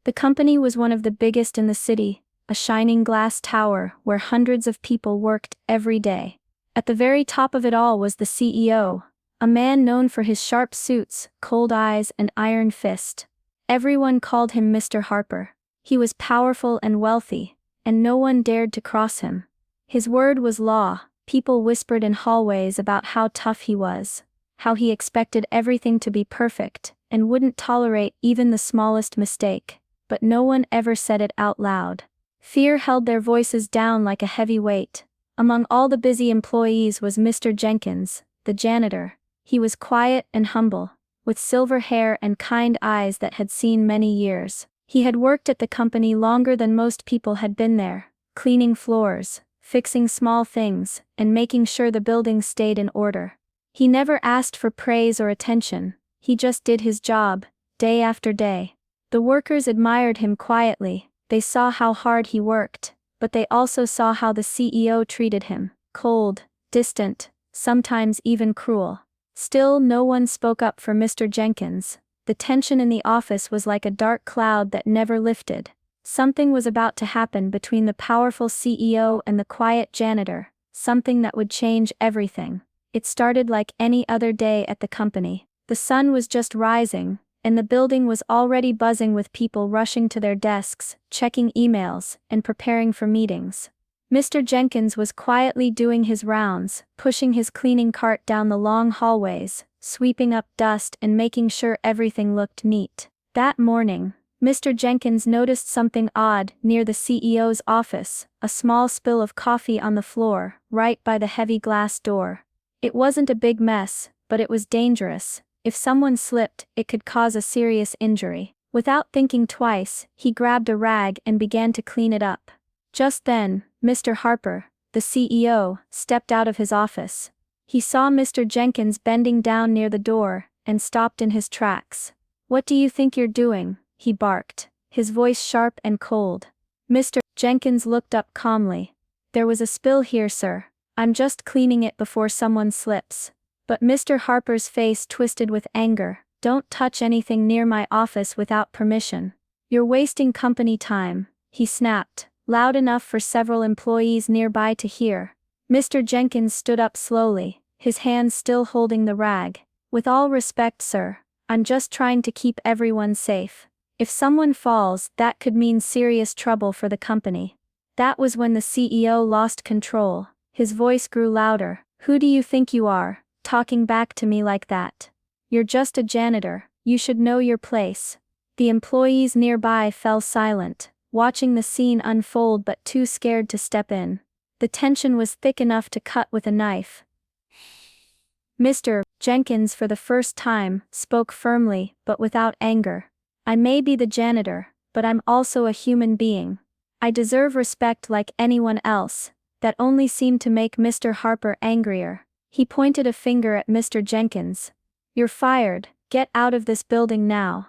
The company was one of the biggest in the city, a shining glass tower where hundreds of people worked every day. At the very top of it all was the CEO, a man known for his sharp suits, cold eyes, and iron fist. Everyone called him Mr. Harper. He was powerful and wealthy, and no one dared to cross him. His word was law. People whispered in hallways about how tough he was, how he expected everything to be perfect, and wouldn't tolerate even the smallest mistake, but no one ever said it out loud. Fear held their voices down like a heavy weight. Among all the busy employees was Mr. Jenkins, the janitor. He was quiet and humble, with silver hair and kind eyes that had seen many years. He had worked at the company longer than most people had been there, cleaning floors, fixing small things, and making sure the building stayed in order. He never asked for praise or attention, he just did his job, day after day. The workers admired him quietly. They saw how hard he worked, but they also saw how the CEO treated him, cold, distant, sometimes even cruel. Still, no one spoke up for Mr. Jenkins. The tension in the office was like a dark cloud that never lifted. Something was about to happen between the powerful CEO and the quiet janitor, something that would change everything. It started like any other day at the company. The sun was just rising, and the building was already buzzing with people rushing to their desks, checking emails, and preparing for meetings. Mr. Jenkins was quietly doing his rounds, pushing his cleaning cart down the long hallways, sweeping up dust and making sure everything looked neat. That morning, Mr. Jenkins noticed something odd near the CEO's office, a small spill of coffee on the floor, right by the heavy glass door. It wasn't a big mess, but it was dangerous. If someone slipped, it could cause a serious injury. Without thinking twice, he grabbed a rag and began to clean it up. Just then, Mr. Harper, the CEO, stepped out of his office. He saw Mr. Jenkins bending down near the door, and stopped in his tracks. "What do you think you're doing?" he barked, his voice sharp and cold. Mr. Jenkins looked up calmly. "There was a spill here, sir. I'm just cleaning it before someone slips." But Mr. Harper's face twisted with anger. "Don't touch anything near my office without permission. You're wasting company time," he snapped, loud enough for several employees nearby to hear. Mr. Jenkins stood up slowly, his hands still holding the rag. "With all respect, sir, I'm just trying to keep everyone safe. If someone falls, that could mean serious trouble for the company." That was when the CEO lost control. His voice grew louder. "Who do you think you are, talking back to me like that? You're just a janitor, you should know your place." The employees nearby fell silent, watching the scene unfold but too scared to step in. The tension was thick enough to cut with a knife. Mr. Jenkins, for the first time, spoke firmly, but without anger. "I may be the janitor, but I'm also a human being. I deserve respect like anyone else." That only seemed to make Mr. Harper angrier. He pointed a finger at Mr. Jenkins. "You're fired, get out of this building now."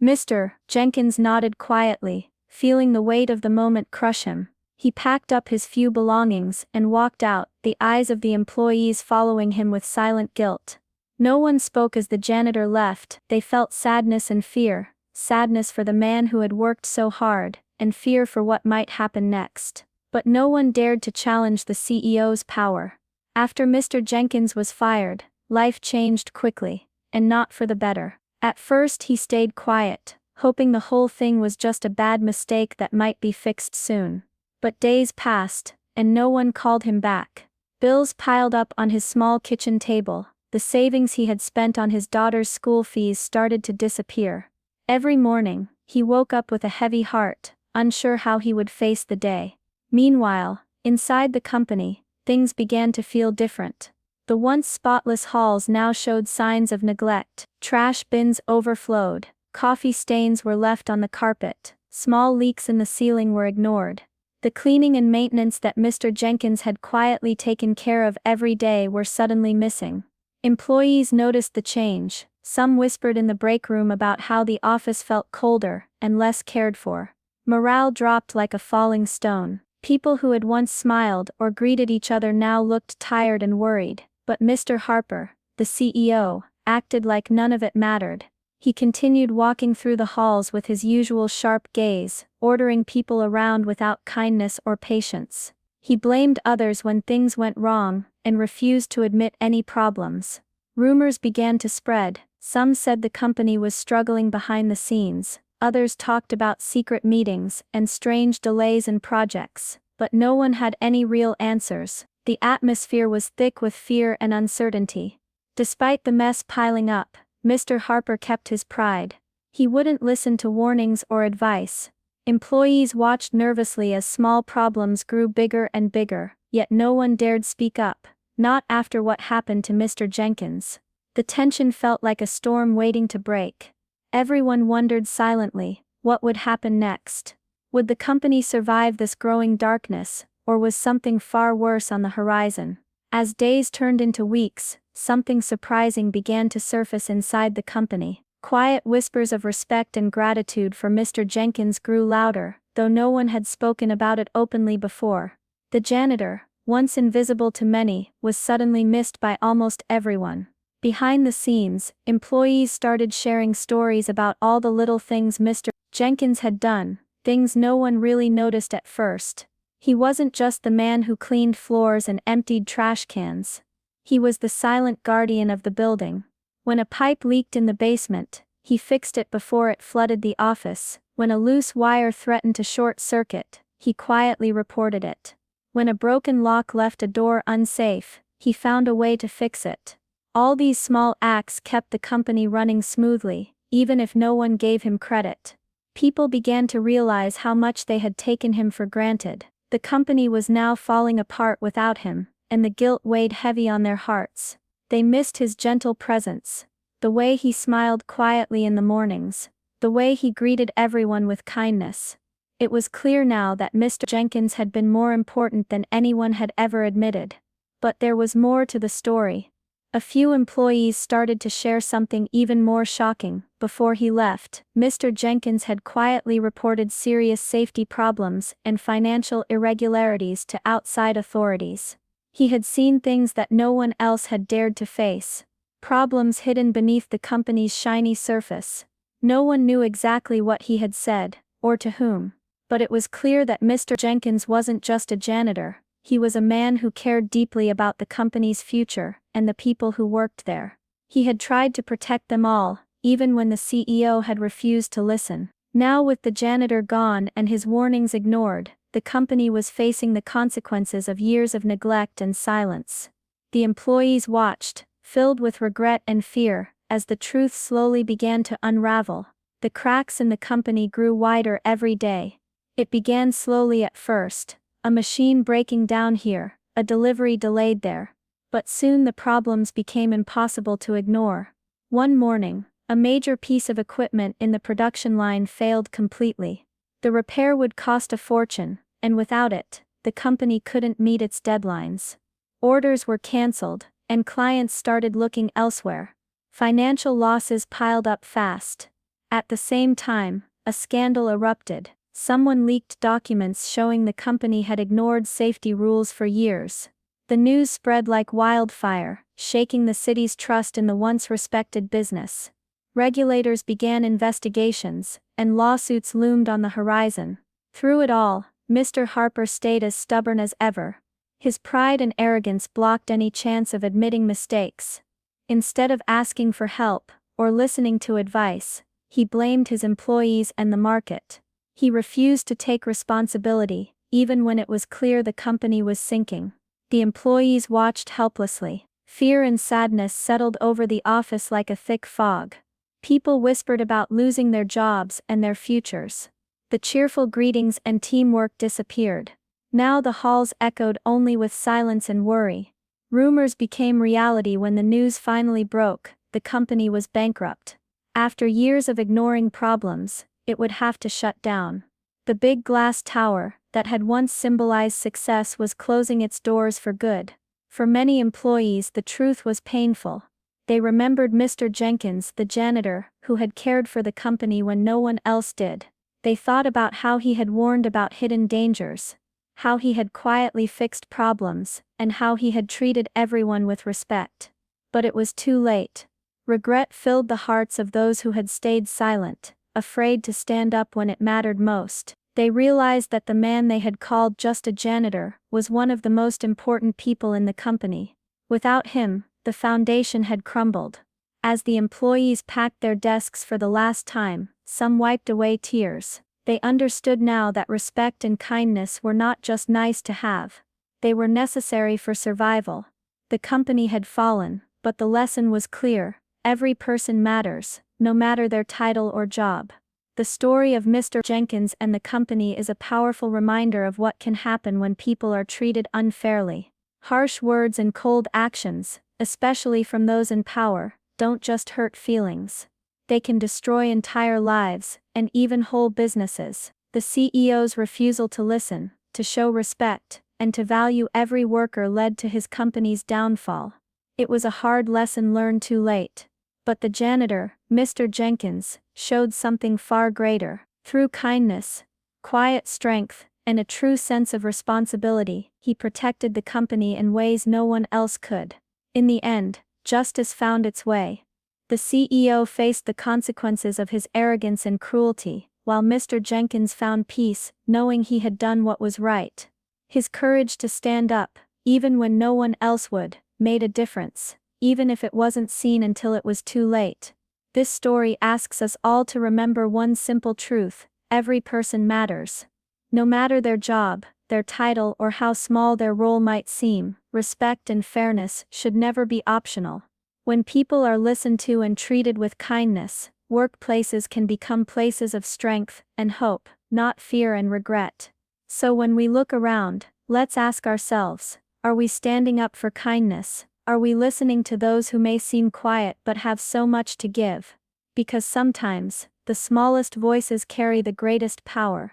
Mr. Jenkins nodded quietly, feeling the weight of the moment crush him. He packed up his few belongings and walked out, the eyes of the employees following him with silent guilt. No one spoke as the janitor left. They felt sadness and fear, sadness for the man who had worked so hard, and fear for what might happen next. But no one dared to challenge the CEO's power. After Mr. Jenkins was fired, life changed quickly, and not for the better. At first he stayed quiet, hoping the whole thing was just a bad mistake that might be fixed soon. But days passed, and no one called him back. Bills piled up on his small kitchen table. The savings he had spent on his daughter's school fees started to disappear. Every morning, he woke up with a heavy heart, unsure how he would face the day. Meanwhile, inside the company, things began to feel different. The once spotless halls now showed signs of neglect. Trash bins overflowed, coffee stains were left on the carpet, small leaks in the ceiling were ignored. The cleaning and maintenance that Mr. Jenkins had quietly taken care of every day were suddenly missing. Employees noticed the change. Some whispered in the break room about how the office felt colder and less cared for. Morale dropped like a falling stone. People who had once smiled or greeted each other now looked tired and worried. But Mr. Harper, the CEO, acted like none of it mattered. He continued walking through the halls with his usual sharp gaze, ordering people around without kindness or patience. He blamed others when things went wrong, and refused to admit any problems. Rumors began to spread. Some said the company was struggling behind the scenes, others talked about secret meetings and strange delays in projects, but no one had any real answers. The atmosphere was thick with fear and uncertainty. Despite the mess piling up, Mr. Harper kept his pride. He wouldn't listen to warnings or advice. Employees watched nervously as small problems grew bigger and bigger, yet no one dared speak up, not after what happened to Mr. Jenkins. The tension felt like a storm waiting to break. Everyone wondered silently, what would happen next? Would the company survive this growing darkness, or was something far worse on the horizon? As days turned into weeks, something surprising began to surface inside the company. Quiet whispers of respect and gratitude for Mr. Jenkins grew louder, though no one had spoken about it openly before. The janitor, once invisible to many, was suddenly missed by almost everyone. Behind the scenes, employees started sharing stories about all the little things Mr. Jenkins had done, things no one really noticed at first. He wasn't just the man who cleaned floors and emptied trash cans. He was the silent guardian of the building. When a pipe leaked in the basement, he fixed it before it flooded the office. When a loose wire threatened to short circuit, he quietly reported it. When a broken lock left a door unsafe, he found a way to fix it. All these small acts kept the company running smoothly, even if no one gave him credit. People began to realize how much they had taken him for granted. The company was now falling apart without him, and the guilt weighed heavy on their hearts. They missed his gentle presence, the way he smiled quietly in the mornings, the way he greeted everyone with kindness. It was clear now that Mr. Jenkins had been more important than anyone had ever admitted. But there was more to the story. A few employees started to share something even more shocking. Before he left, Mr. Jenkins had quietly reported serious safety problems and financial irregularities to outside authorities. He had seen things that no one else had dared to face. Problems hidden beneath the company's shiny surface. No one knew exactly what he had said, or to whom. But it was clear that Mr. Jenkins wasn't just a janitor. He was a man who cared deeply about the company's future, and the people who worked there. He had tried to protect them all, even when the CEO had refused to listen. Now, with the janitor gone and his warnings ignored, the company was facing the consequences of years of neglect and silence. The employees watched, filled with regret and fear, as the truth slowly began to unravel. The cracks in the company grew wider every day. It began slowly at first, a machine breaking down here, a delivery delayed there. But soon the problems became impossible to ignore. One morning, a major piece of equipment in the production line failed completely. The repair would cost a fortune, and without it, the company couldn't meet its deadlines. Orders were cancelled, and clients started looking elsewhere. Financial losses piled up fast. At the same time, a scandal erupted. Someone leaked documents showing the company had ignored safety rules for years. The news spread like wildfire, shaking the city's trust in the once respected business. Regulators began investigations, and lawsuits loomed on the horizon. Through it all, Mr. Harper stayed as stubborn as ever. His pride and arrogance blocked any chance of admitting mistakes. Instead of asking for help, or listening to advice, he blamed his employees and the market. He refused to take responsibility, even when it was clear the company was sinking. The employees watched helplessly. Fear and sadness settled over the office like a thick fog. People whispered about losing their jobs and their futures. The cheerful greetings and teamwork disappeared. Now the halls echoed only with silence and worry. Rumors became reality when the news finally broke: the company was bankrupt. After years of ignoring problems, it would have to shut down. The big glass tower, that had once symbolized success, was closing its doors for good. For many employees, the truth was painful. They remembered Mr. Jenkins, the janitor, who had cared for the company when no one else did. They thought about how he had warned about hidden dangers, how he had quietly fixed problems, and how he had treated everyone with respect. But it was too late. Regret filled the hearts of those who had stayed silent, afraid to stand up when it mattered most. They realized that the man they had called just a janitor was one of the most important people in the company. Without him, the foundation had crumbled. As the employees packed their desks for the last time, some wiped away tears. They understood now that respect and kindness were not just nice to have. They were necessary for survival. The company had fallen, but the lesson was clear: every person matters, no matter their title or job. The story of Mr. Jenkins and the company is a powerful reminder of what can happen when people are treated unfairly. Harsh words and cold actions, especially from those in power, don't just hurt feelings. They can destroy entire lives, and even whole businesses. The CEO's refusal to listen, to show respect, and to value every worker led to his company's downfall. It was a hard lesson learned too late. But the janitor, Mr. Jenkins, showed something far greater. Through kindness, quiet strength, and a true sense of responsibility, he protected the company in ways no one else could. In the end, justice found its way. The CEO faced the consequences of his arrogance and cruelty, while Mr. Jenkins found peace, knowing he had done what was right. His courage to stand up, even when no one else would, made a difference, even if it wasn't seen until it was too late. This story asks us all to remember one simple truth: every person matters. No matter their job, their title, or how small their role might seem, respect and fairness should never be optional. When people are listened to and treated with kindness, workplaces can become places of strength and hope, not fear and regret. So when we look around, let's ask ourselves, are we standing up for kindness? Are we listening to those who may seem quiet but have so much to give? Because sometimes, the smallest voices carry the greatest power.